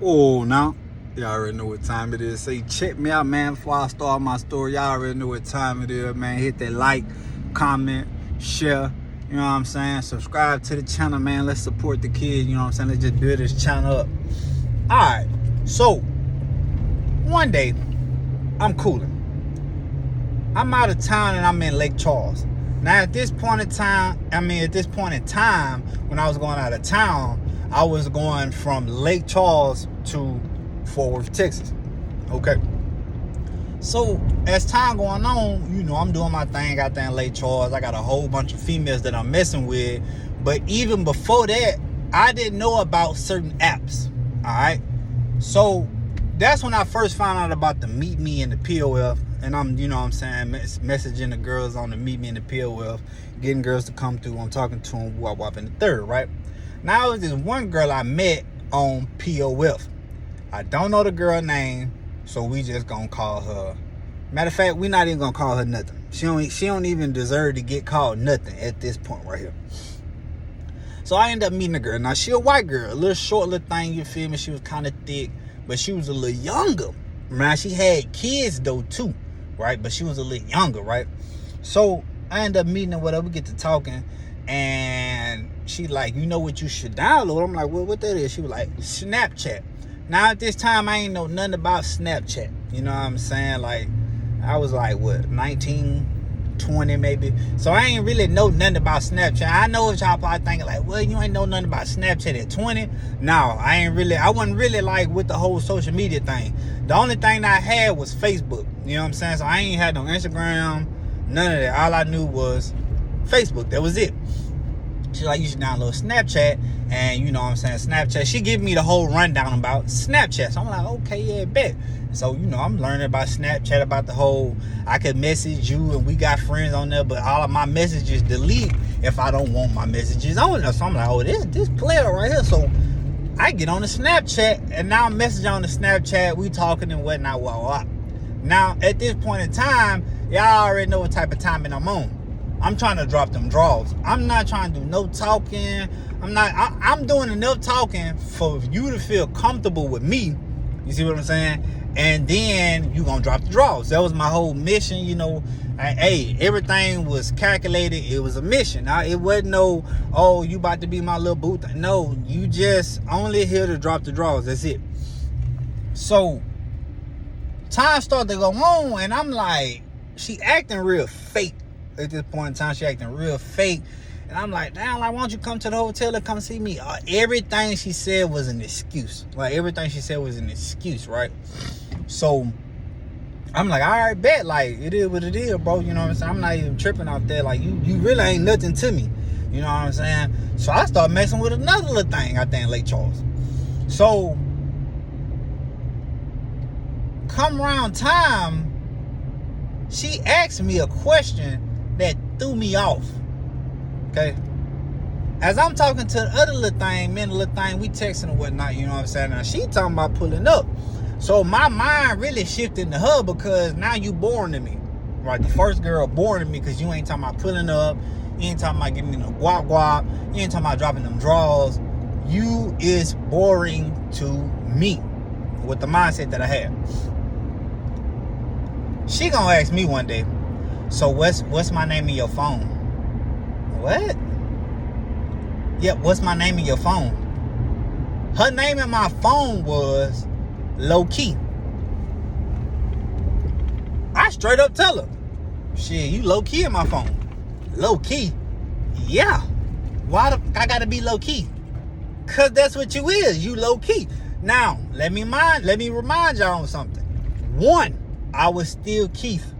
Oh, now, y'all already know what time it is. Say, check me out, man, before I start my story. Y'all already know what time it is, man. Hit that like, comment, share. You know what I'm saying? Subscribe to the channel, man. Let's support the kids. You know what I'm saying? Let's just build this channel up. All right. So, one day, I'm cooling. I'm out of town and I'm in Lake Charles. Now, at this point in time, when I was going out of town, I was going from Lake Charles to Fort Worth, Texas. Okay. So, as time going on, you know, I'm doing my thing out there in Lake Charles. I got a whole bunch of females that I'm messing with. But even before that, I didn't know about certain apps. All right. So, that's when I first found out about the Meet Me and the POF. And I'm, you know what I'm saying, messaging the girls on the Meet Me and the POF, getting girls to come through. I'm talking to them, wop in the third, right? Now, there's this one girl I met on POF. I don't know the girl name, so we just gonna call her. Matter of fact, we not even gonna call her nothing. She don't even deserve to get called nothing at this point right here. So I ended up meeting a girl. Now, she a white girl, a little short little thing, you feel me? She was kind of thick, but she was a little younger. Now, she had kids, though, too, right? But she was a little younger, right? So I ended up meeting her, whatever, we get to talking, and she like, you know what you should download? I'm like, well, what that is? She was like, Snapchat. Now, at this time, I ain't know nothing about Snapchat. You know what I'm saying? Like, I was like, what, 19, 20 maybe? So I ain't really know nothing about Snapchat. I know what y'all probably thinking, like, well, you ain't know nothing about Snapchat at 20. No, I wasn't really like with the whole social media thing. The only thing that I had was Facebook. You know what I'm saying? So I ain't had no Instagram, none of that. All I knew was Facebook. That was it. She's like, you should download Snapchat. And you know what I'm saying, Snapchat. She gave me the whole rundown about Snapchat. So I'm like, okay, yeah, bet. So, you know, I'm learning about Snapchat, about the whole, I could message you and we got friends on there, but all of my messages delete if I don't want my messages on there. So I'm like, oh, this player right here. So I get on the Snapchat, and now I'm messaging on the Snapchat. We talking and whatnot. Now, at this point in time, y'all already know what type of timing I'm on. I'm trying to drop them draws. I'm not trying to do no talking. I'm doing enough talking for you to feel comfortable with me. You see what I'm saying? And then you gonna drop the draws. That was my whole mission, you know. Hey, everything was calculated. It was a mission. Now, it wasn't no, oh, you about to be my little boo. No, you just only here to drop the draws. That's it. So, time started to go on, and I'm like, she acting real fake. At this point in time, she acting real fake. And I'm like, damn, like, why don't you come to the hotel and come see me? Everything she said was an excuse. Like, everything she said was an excuse, right? So, I'm like, all right, bet. Like, it is what it is, bro. You know what I'm saying? I'm not even tripping out there. Like, you really ain't nothing to me. You know what I'm saying? So, I start messing with another little thing out there in Lake Charles. So, come around time, she asked me a question that threw me off. Okay? As I'm talking to the other little thing, me and the little thing, we texting and whatnot, you know what I'm saying? Now, she talking about pulling up. So my mind really shifted to her because now you boring to me. Right? The first girl boring to me because you ain't talking about pulling up. You ain't talking about getting me no guap. You ain't talking about dropping them draws. You is boring to me with the mindset that I had. She gonna ask me one day, so what's my name in your phone? What? Yep, what's my name in your phone? Her name in my phone was Low Key. I straight up tell her, shit, you low key in my phone. Low key? Yeah. Why I gotta be low key? Cause that's what you is. You low key. Now, let me remind y'all on something. 1, I was still Keith.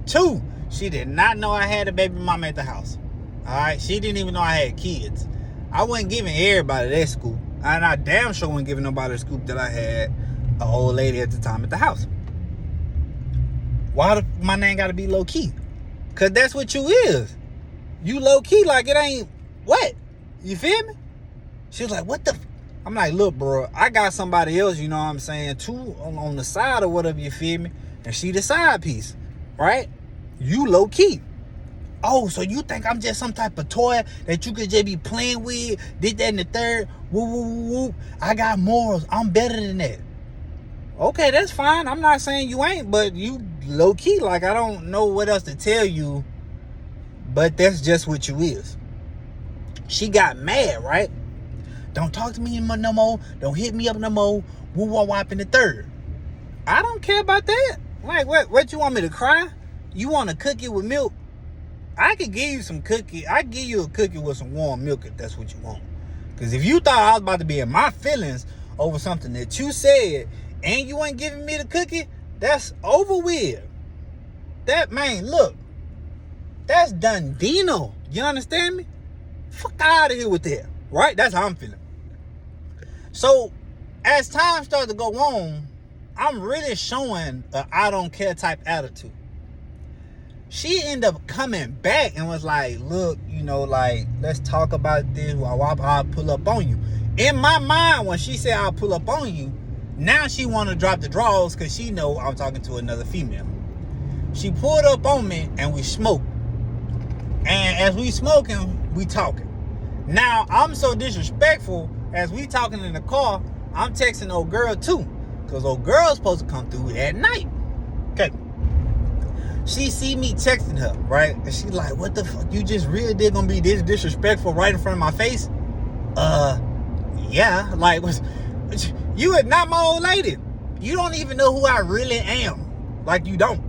2, she did not know I had a baby mama at the house. Alright, she didn't even know I had kids. I wasn't giving everybody that scoop. And I damn sure wasn't giving nobody the scoop that I had an old lady at the time at the house. Why my name gotta be low key? Cause that's what you is. You low key, like it ain't what? You feel me? She was like, what the I'm like, look, bro, I got somebody else, you know what I'm saying, too, on the side or whatever, you feel me? And she the side piece, right? You low key. Oh, so you think I'm just some type of toy that you could just be playing with, did that in the third? Woo, woo, woo, woo. I got morals. I'm better than that. Okay, that's fine. I'm not saying you ain't, but you low key, like, I don't know what else to tell you, but that's just what you is. She got mad, right? Don't talk to me no more. Don't hit me up no more. Woo, wah, wop in the third. I don't care about that. Like, what you want me to cry? You want a cookie with milk? I could give you some cookie. I could give you a cookie with some warm milk if that's what you want. Because if you thought I was about to be in my feelings over something that you said and you ain't giving me the cookie, that's over with. That, man, look, that's Dundino. You understand me? Fuck out of here with that. Right? That's how I'm feeling. So, as time started to go on, I'm really showing a I don't care type attitude. She ended up coming back and was like, look, you know, like, let's talk about this while I'll pull up on you. In my mind, when she said I'll pull up on you, now she want to drop the draws because she know I'm talking to another female. She pulled up on me and we smoked. And as we smoking, we talking. Now, I'm so disrespectful, as we talking in the car, I'm texting old girl too. Because old girl's supposed to come through at night. Okay. She see me texting her, right? And she's like, what the fuck? You just really did gonna be this disrespectful right in front of my face? Yeah. Like, you are not my old lady. You don't even know who I really am. Like, you don't.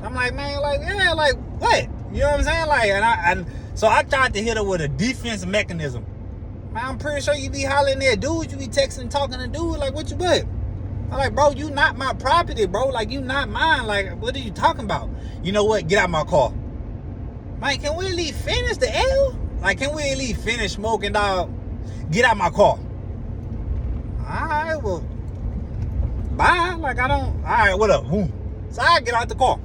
I'm like, man, like, yeah, like, what? You know what I'm saying? Like, so I tried to hit her with a defense mechanism. Man, I'm pretty sure you be hollering at dudes. You be texting, talking to dudes. Like, what you what? I'm like, bro, you not my property, bro. Like, you not mine. Like, what are you talking about? You know what? Get out my car. Man, can we at least finish the L? Like, can we at least finish smoking, dog? Get out my car. All right, well, bye. Like, I don't, all right, what up? So I get out the car.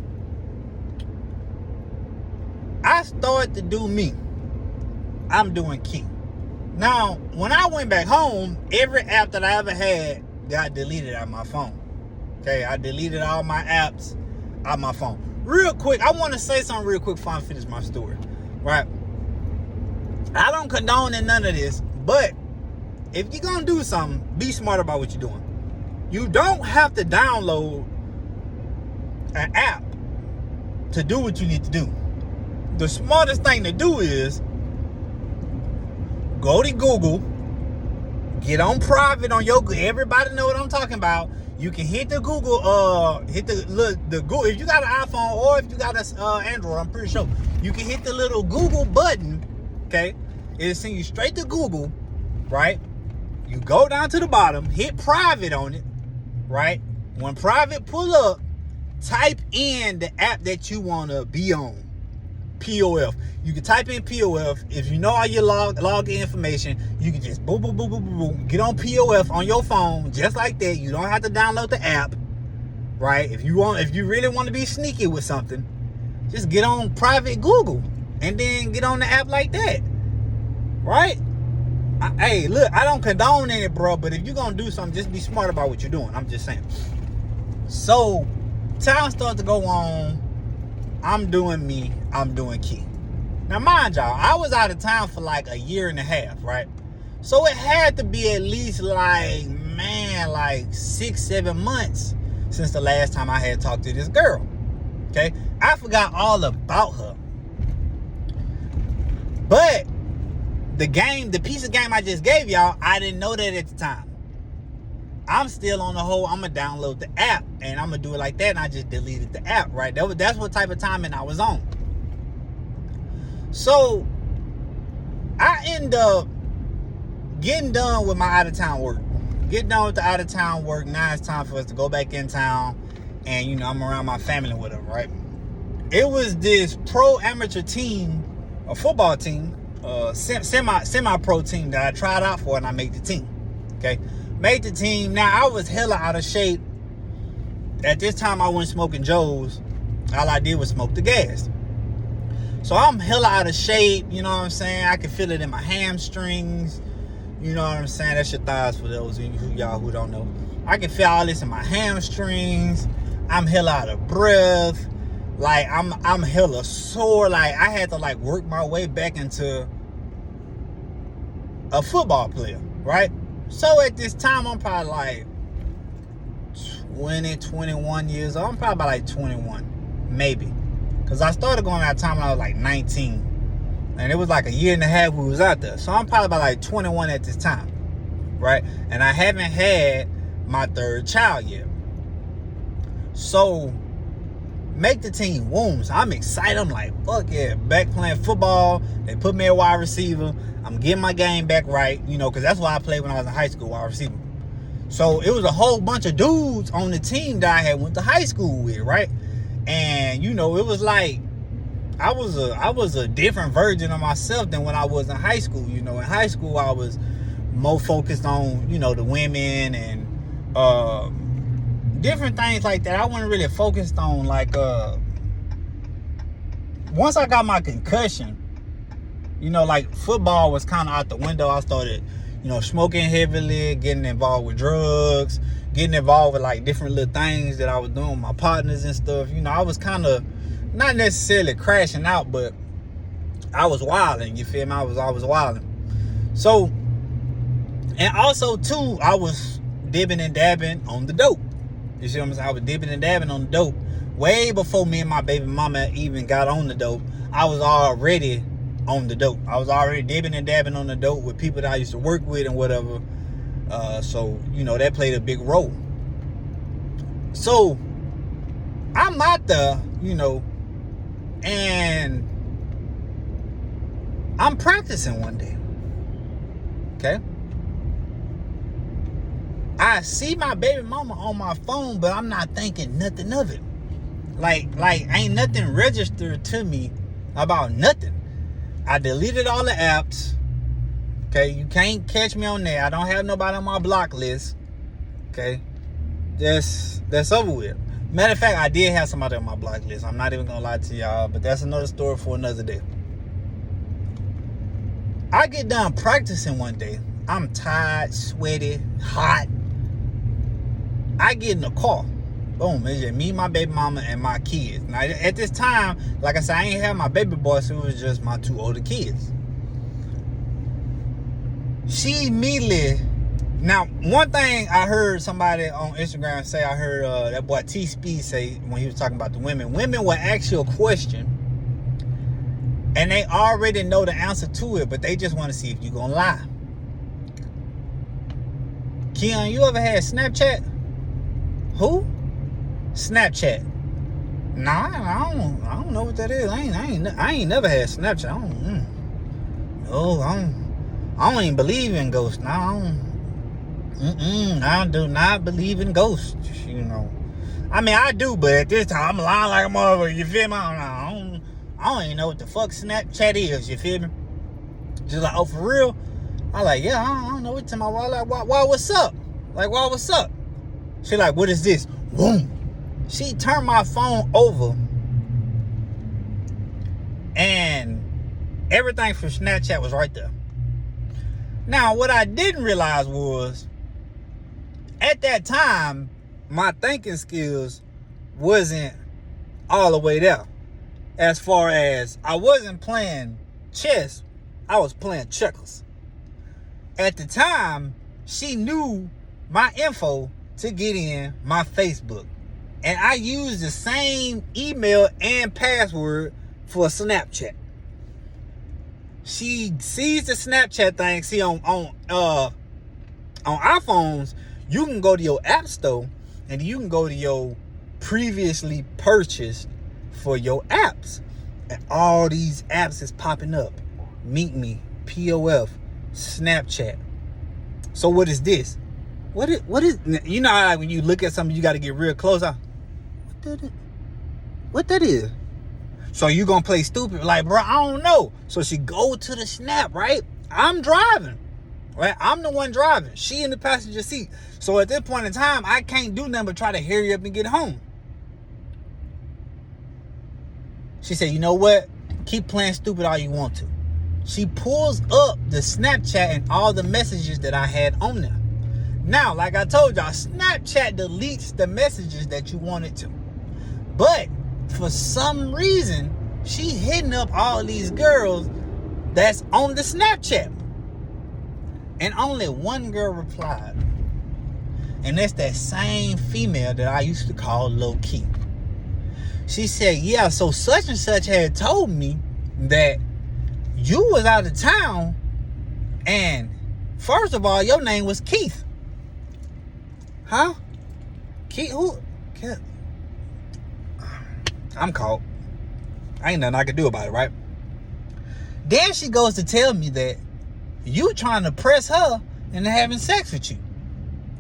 I started to do me. I'm doing Key. Now, when I went back home, every app that I ever had got deleted out of my phone. Okay, I deleted all my apps out of my phone. Real quick, I want to say something real quick before I finish my story. Right? I don't condone in none of this, but if you're going to do something, be smart about what you're doing. You don't have to download an app to do what you need to do. The smartest thing to do is go to Google, get on private on your, everybody know what I'm talking about. You can hit the Google, hit the Google, if you got an iPhone or if you got an Android, I'm pretty sure. You can hit the little Google button, okay? It'll send you straight to Google, right? You go down to the bottom, hit private on it, right? When private pull up, type in the app that you want to be on. POF. You can type in POF. If you know all your login information, you can just boom, boom, boom, boom, boom, boom. Get on POF on your phone, just like that. You don't have to download the app, right? If you really want to be sneaky with something, just get on private Google and then get on the app like that, right? Hey, look, I don't condone it, bro, but if you're gonna do something, just be smart about what you're doing. I'm just saying. So, time starts to go on. I'm doing me. I'm doing Key. Now, mind y'all, I was out of town for like a year and a half, right? So it had to be at least like 6-7 months since the last time I had talked to this girl. Okay? I forgot all about her. But the piece of game I just gave y'all, I didn't know that at the time. I'm still on the whole, I'm going to download the app and I'm going to do it like that, and I just deleted the app, right? That's what type of timing I was on. So, I end up getting done with my out-of-town work. Get done with the out-of-town work. Now it's time for us to go back in town, and, you know, I'm around my family with them, right? It was this pro-amateur team, a football team, semi-pro team that I tried out for, and I made the team, okay? Made the team. Now, I was hella out of shape. At this time, I wasn't smoking Joes. All I did was smoke the gas. So, I'm hella out of shape. You know what I'm saying? I can feel it in my hamstrings. You know what I'm saying? That's your thighs for those of y'all who don't know. I can feel all this in my hamstrings. I'm hella out of breath. Like, I'm hella sore. Like, I had to, like, work my way back into a football player. right? So at this time, I'm probably like 20, 21 years old. I'm probably about like 21, maybe. Because I started going out time when I was like 19. And it was like a year and a half we was out there. So I'm probably about like 21 at this time, right? And I haven't had my third child yet. So, make the team. Wombs. I'm excited. I'm like, fuck yeah. Back playing football. They put me at wide receiver. I'm getting my game back right, you know, because that's why I played when I was in high school, wide receiver. So it was a whole bunch of dudes on the team that I had went to high school with, right? And, you know, it was like, I was a different version of myself than when I was in high school. You know, in high school, I was more focused on, you know, the women and different things like that. I wasn't really focused on, like, once I got my concussion, you know, like, football was kind of out the window. I started, you know, smoking heavily, getting involved with drugs, getting involved with, like, different little things that I was doing with my partners and stuff. You know, I was kind of not necessarily crashing out, but I was wilding, you feel me? I was wilding. So, and also, too, I was dipping and dabbing on the dope. You see what I'm saying? I was dipping and dabbing on the dope. Way before me and my baby mama even got on the dope, I was already on the dope. I was already dipping and dabbing on the dope with people that I used to work with and whatever. So, you know, that played a big role. So, I'm out there, you know, and I'm practicing one day. Okay? I see my baby mama on my phone, but I'm not thinking nothing of it. Like ain't nothing registered to me about nothing. I deleted all the apps. Okay, you can't catch me on there. I don't have nobody on my block list. Okay, that's over with. Matter of fact, I did have somebody on my block list. I'm not even gonna lie to y'all, but that's another story for another day. I get done practicing one day. I'm tired, sweaty, hot. I get in the car. Boom, it's just me, my baby mama, and my kids. Now, at this time, like I said, I ain't have my baby boy, so it was just my two older kids. She immediately... Now, one thing I heard somebody on Instagram say, I heard that boy T-Speed say when he was talking about the women. Women will ask you a question, and they already know the answer to it, but they just want to see if you're going to lie. Keon, you ever had Snapchat? Who? Snapchat. Nah, I don't know what that is. I ain't never had Snapchat. I don't even believe in ghosts. Nah, I do not believe in ghosts. You know, I mean I do, but at this time I'm lying like a motherfucker. You feel me? I don't even know what the fuck Snapchat is. You feel me? Just like, oh, for real? I like, yeah, I don't know what to my like, why what's up? Like, why what's up? She like, what is this? Boom. She turned my phone over, and everything from Snapchat was right there. Now, what I didn't realize was, at that time, my thinking skills wasn't all the way there. As far as I wasn't playing chess, I was playing checkers. At the time, she knew my info to get in my Facebook. And I used the same email and password for Snapchat. She sees the Snapchat thing. See, on iPhones, you can go to your app store and you can go to your previously purchased for your apps. And all these apps is popping up. Meet Me, POF, Snapchat. So what is this? What is you know how when you look at something you got to get real close? What that is? So you gonna play stupid like, bro, I don't know. So she go to the Snap, right? I'm driving, right? I'm the one driving. She in the passenger seat. So at this point in time, I can't do nothing but try to hurry up and get home. She said, you know what? Keep playing stupid all you want to. She pulls up the Snapchat and all the messages that I had on there. Now, like I told y'all, Snapchat deletes the messages that you wanted to. But for some reason, she hitting up all these girls that's on the Snapchat. And only one girl replied. And that's that same female that I used to call low key. She said, yeah, so such and such had told me that you was out of town, and first of all, your name was Keith. Huh? Keith? Who? I'm caught. Ain't nothing I can do about it, right? Then she goes to tell me that you trying to press her into having sex with you.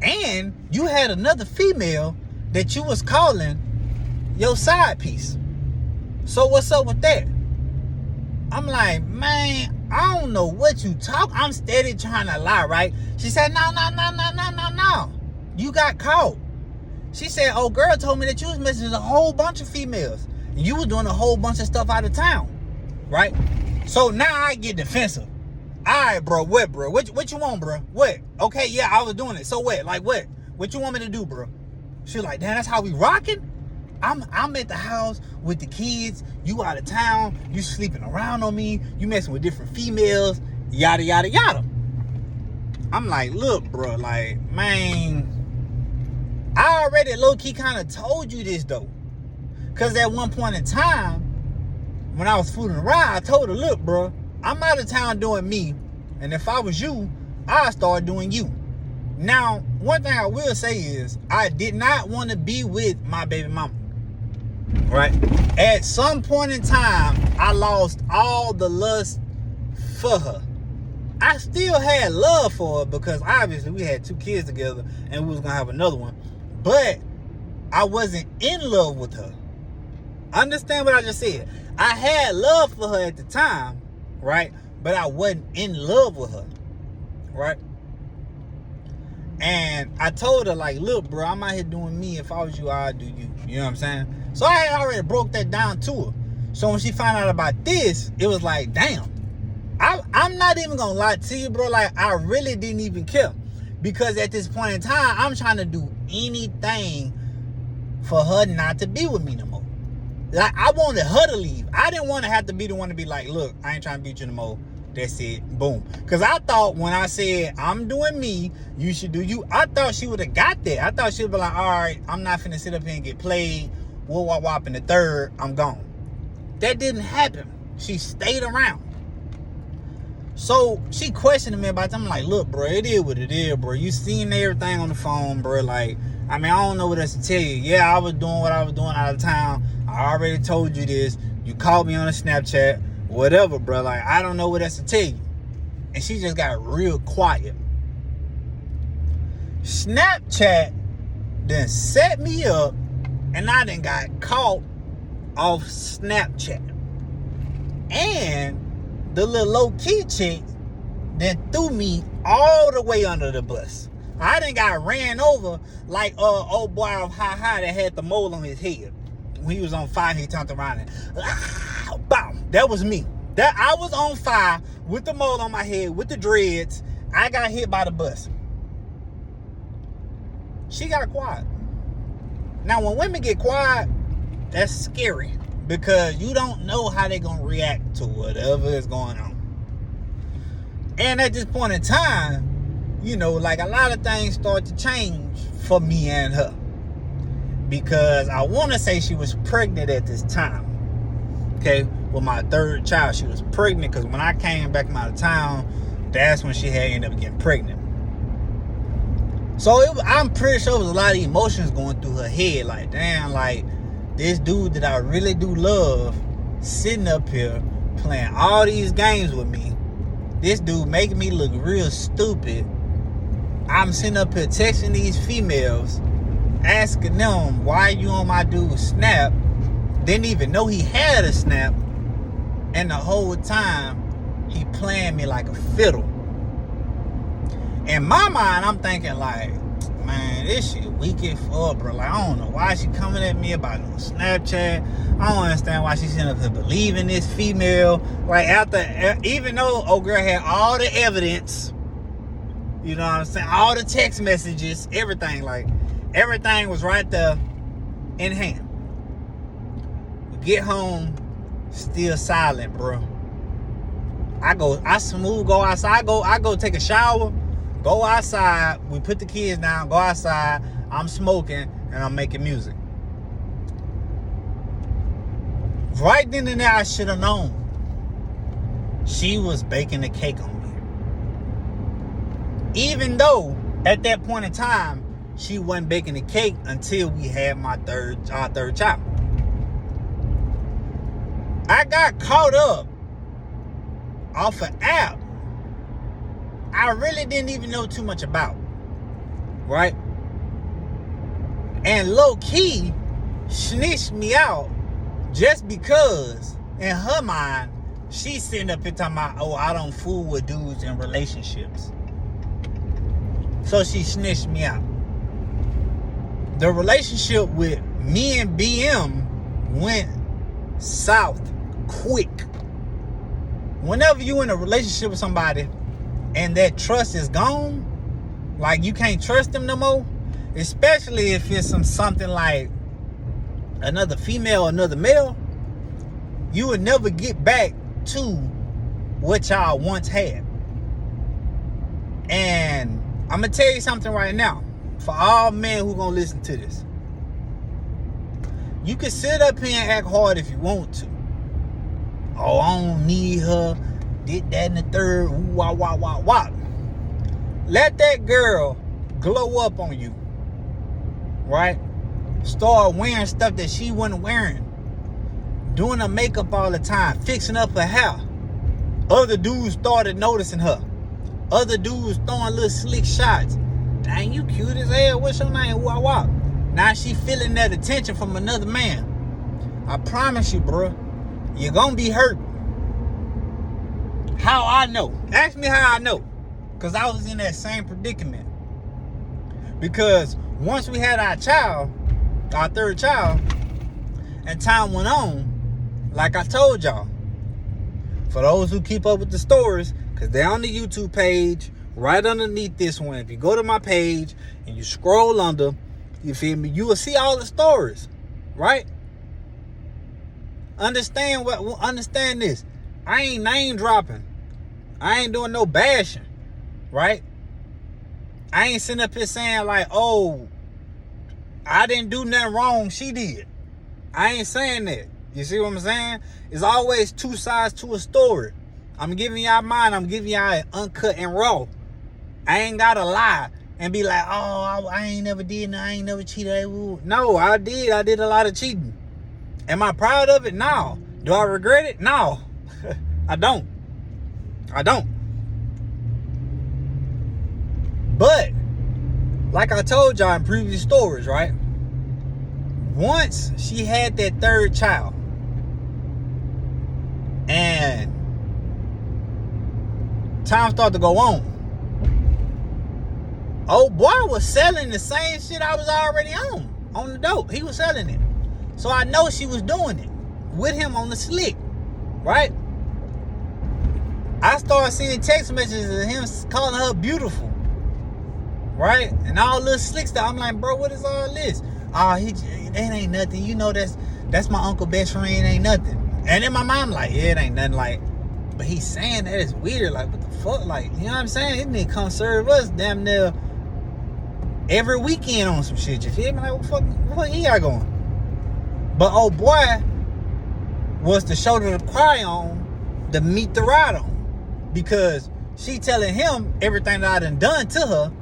And you had another female that you was calling your side piece. So what's up with that? I'm like, man, I don't know what you talk. I'm steady trying to lie, right? She said, no. You got caught. She said, oh, girl told me that you was messing with a whole bunch of females. And you was doing a whole bunch of stuff out of town, right? So now I get defensive. All right, bro, what, bro? What you want, bro? What? Okay, yeah, I was doing it. So what? Like, what? What you want me to do, bro? She was like, damn, that's how we rocking? I'm at the house with the kids. You out of town. You sleeping around on me. You messing with different females. Yada, yada, yada. I'm like, look, bro, like, man, I already low-key kind of told you this, though. Because at one point in time, when I was fooling around, I told her, look, bro, I'm out of town doing me. And if I was you, I'd start doing you. Now, one thing I will say is, I did not want to be with my baby mama. Right? At some point in time, I lost all the lust for her. I still had love for her because obviously we had 2 kids together and we was going to have another one. But I wasn't in love with her. Understand what I just said? I had love for her at the time, right? But I wasn't in love with her, right? And I told her, like, look, bro, I'm out here doing me. If I was you, I'd do you. You know what I'm saying? So I had already broke that down to her. So when she found out about this, it was like, damn. I'm not even going to lie to you, bro. Like, I really didn't even care. Because at this point in time, I'm trying to do anything for her not to be with me no more. Like, I wanted her to leave. I didn't want to have to be the one to be like, look, I ain't trying to beat you no more. That's it. Boom. Because I thought when I said, I'm doing me, you should do you, I thought she would have got that. I thought she would be like, all right, I'm not finna sit up here and get played. Whoop, wop, wop in the third. I'm gone. That didn't happen. She stayed around. So she questioned me about it. I'm like, look, bro, it is what it is, bro. You seen everything on the phone, bro. Like, I mean, I don't know what else to tell you. Yeah, I was doing what I was doing out of town. I already told you this. You called me on a Snapchat. Whatever, bro. Like, I don't know what else to tell you. And she just got real quiet. Snapchat then set me up, and I done got caught off Snapchat. And the little low-key chick then threw me all the way under the bus. I done got ran over like old boy of Hi that had the mole on his head. When he was on fire, he turned around and bam. That was me. That I was on fire with the mole on my head, with the dreads. I got hit by the bus. She got quiet. Now, when women get quiet, that's scary because you don't know how they're going to react to whatever is going on. And at this point in time, you know, like a lot of things start to change for me and her. Because I want to say she was pregnant at this time. Okay, with my 3rd child. She was pregnant because when I came back from out of town, that's when she had ended up getting pregnant. So I'm pretty sure there was a lot of emotions going through her head. Like, damn, like, this dude that I really do love sitting up here playing all these games with me. This dude making me look real stupid. I'm sitting up here texting these females, asking them, why you on my dude's Snap? Didn't even know he had a Snap. And the whole time, he playing me like a fiddle. In my mind, I'm thinking like, man, this shit weak as fuck, bro. Like, I don't know why she coming at me about no Snapchat. I don't understand why she's sitting up here believing this female. Like, after, even though old girl had all the evidence, you know what I'm saying? All the text messages, everything, like, everything was right there in hand. We get home, still silent, bro. I smooth go outside. I go take a shower. Go outside. We put the kids down. Go outside. I'm smoking and I'm making music. Right then and there, I should have known. She was baking a cake on me. Even though at that point in time, she wasn't baking the cake until we had our third child. I got caught up off an app I really didn't even know too much about, right? And low key snitched me out just because in her mind she's sitting up here talking about, oh, I don't fool with dudes in relationships. So she snitched me out. The relationship with me and BM went south quick. Whenever you in a relationship with somebody and that trust is gone, like you can't trust them no more, especially if it's something like another female, another male, you would never get back to what y'all once had. And I'm gonna tell you something right now, for all men who gonna listen to this. You can sit up here and act hard if you want to. Oh, I don't need her, did that and the third, wah, wah, wah, wah. Let that girl glow up on you, right? Start wearing stuff that she wasn't wearing. Doing her makeup all the time, fixing up her hair. Other dudes started noticing her. Other dudes throwing little slick shots. Dang, you cute as hell. What's your name? Wah, wah. Now she feeling that attention from another man. I promise you, bro, you're gonna be hurt. How I know? Ask me how I know. Because I was in that same predicament. Because once we had our child, our third child, and time went on, like I told y'all, for those who keep up with the stories, because they're on the YouTube page, right underneath this one. If you go to my page and you scroll under, you feel me, you will see all the stories, right? Understand this. I ain't name dropping. I ain't doing no bashing, right? I ain't sitting up here saying like, oh, I didn't do nothing wrong, she did. I ain't saying that. You see what I'm saying? It's always two sides to a story. I'm giving y'all mine. I'm giving y'all it uncut and raw. I ain't gotta lie and be like, oh, I ain't never did nothing. I ain't never cheated. No, I did. I did a lot of cheating. Am I proud of it? No. Do I regret it? No. I don't. But, like I told y'all in previous stories, right? Once she had that third child, and time started to go on, old boy was selling the same shit I was already on the dope. He was selling it. So I know she was doing it with him on the slick, right? I started seeing text messages of him calling her beautiful, right? And all this slick stuff. I'm like, bro, what is all this? It ain't nothing. You know, that's my uncle best friend. Ain't nothing. And then my mom like, yeah, it ain't nothing. Like, but he's saying that it's weird. Like, what the fuck? Like, you know what I'm saying? This nigga come serve us damn near every weekend on some shit. You feel me? Like, what the fuck he got going? But old boy was the shoulder to cry on, to meet the ride on. Because she telling him everything that I done to her,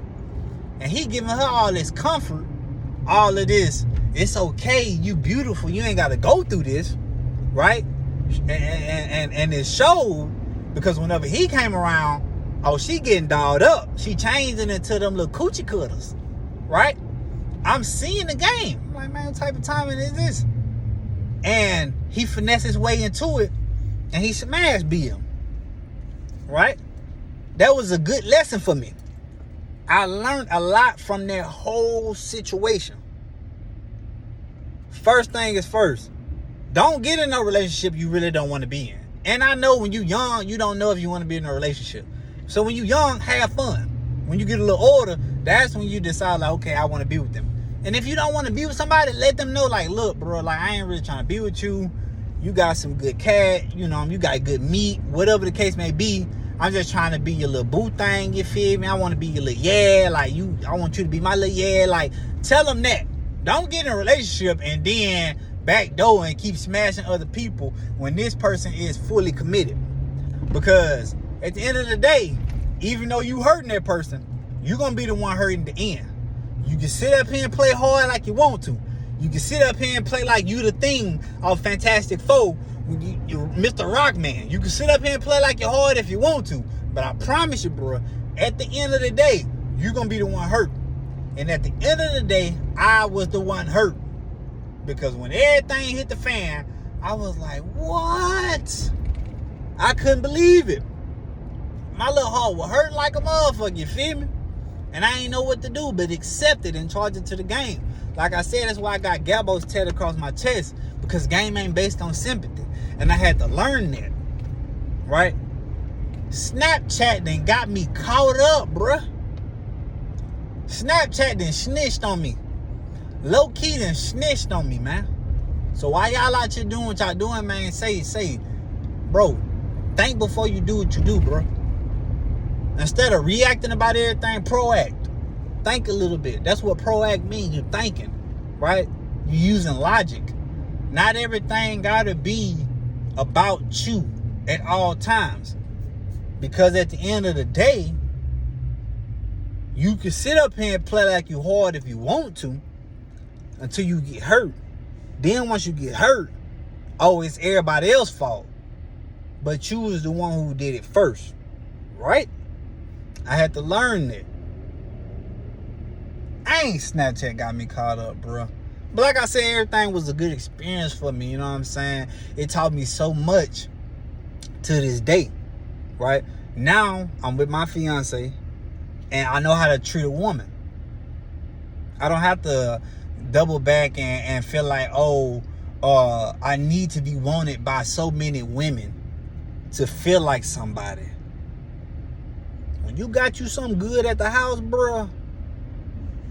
and he giving her all this comfort, all of this, it's okay, you beautiful, you ain't got to go through this, right? And it showed, because whenever he came around, oh, she getting dolled up. She changing into them little coochie cutters, right? I'm seeing the game. I'm like, man, what type of timing is this? And he finessed his way into it, and he smashed BM, right? That was a good lesson for me. I learned a lot from that whole situation. First thing is first. Don't get in a relationship you really don't want to be in. And I know when you young, you don't know if you want to be in a relationship. So when you young, have fun. When you get a little older, that's when you decide like, okay, I want to be with them. And if you don't want to be with somebody, let them know like, look, bro, like I ain't really trying to be with you. You got some good cat, you know, you got good meat, whatever the case may be. I'm just trying to be your little boo thing, you feel me? I want to be your little I want you to be my little like, tell them that. Don't get in a relationship and then backdoor and keep smashing other people when this person is fully committed. Because at the end of the day, even though you hurting that person, you're going to be the one hurting the end. You can sit up here and play hard like you want to. You can sit up here and play like you the thing of Fantastic Four, you're Mr. Rockman. You can sit up here and play like you're hard if you want to. But I promise you, bro, at the end of the day, you're going to be the one hurt. And at the end of the day, I was the one hurt. Because when everything hit the fan, I was like, what? I couldn't believe it. My little heart was hurting like a motherfucker, you feel me? And I ain't know what to do but accept it and charge it to the game. Like I said, that's why I got Gabos tatted across my chest. Because game ain't based on sympathy. And I had to learn that. Right? Snapchat done got me caught up, bruh. Snapchat done snitched on me. Low-key done snitched on me, man. So why y'all out here doing what y'all doing, man? Say, bro, think before you do what you do, bro. Instead of reacting about everything, proact. Think a little bit. That's what proact means. You're thinking, right? You're using logic. Not everything gotta be about you at all times. Because at the end of the day, you can sit up here and play like you hard if you want to until you get hurt. Then once you get hurt, it's everybody else's fault. But you was the one who did it first. Right? I had to learn that. Snapchat got me caught up, bro. But like I said, everything was a good experience for me. You know what I'm saying? It taught me so much to this day. Right? Now, I'm with my fiance. And I know how to treat a woman. I don't have to double back and feel like, I need to be wanted by so many women to feel like somebody. When you got you something good at the house, bro,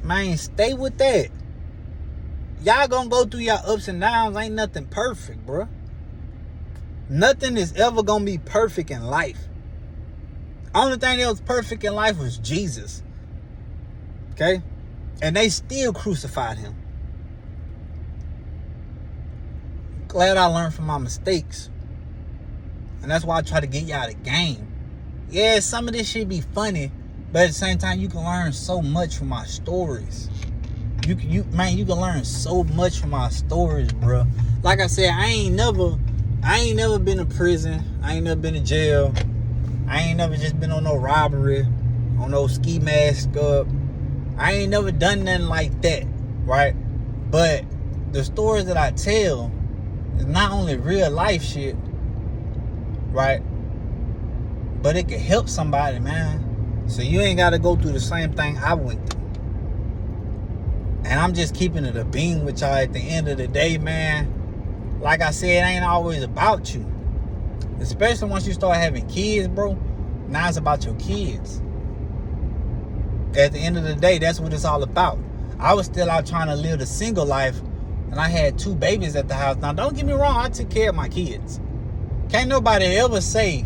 man, stay with that. Y'all gonna go through your ups and downs. Ain't nothing perfect, bro. Nothing is ever gonna be perfect in life. Only thing that was perfect in life was Jesus. Okay? And they still crucified him. Glad I learned from my mistakes. And that's why I try to get y'all the game. Yeah, some of this shit be funny, but at the same time, you can learn so much from my stories. You can learn so much from my stories, bro. Like I said, I ain't never been to prison. I ain't never been to jail. I ain't never just been on no robbery, on no ski mask up. I ain't never done nothing like that, right? But the stories that I tell is not only real life shit, right? But it can help somebody, man. So you ain't got to go through the same thing I went through. And I'm just keeping it a beam with y'all at the end of the day, man. Like I said, it ain't always about you. Especially once you start having kids, bro. Now it's about your kids. At the end of the day, that's what it's all about. I was still out trying to live the single life, and I had 2 babies at the house. Now, don't get me wrong, I took care of my kids. Can't nobody ever say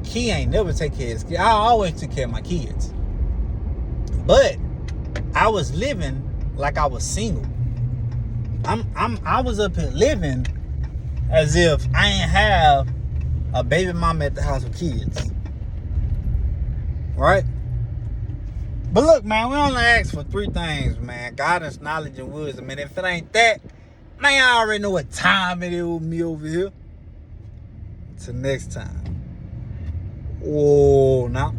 Key ain't never take care of his kids. I always took care of my kids. But I was living like I was single. I was up here living as if I ain't have a baby mama at the house with kids. Right? But look, man, we only ask for 3 things, man. Guidance, knowledge, and wisdom. And if it ain't that, man, I already know what time it is with me over here. Till next time. Oh, now.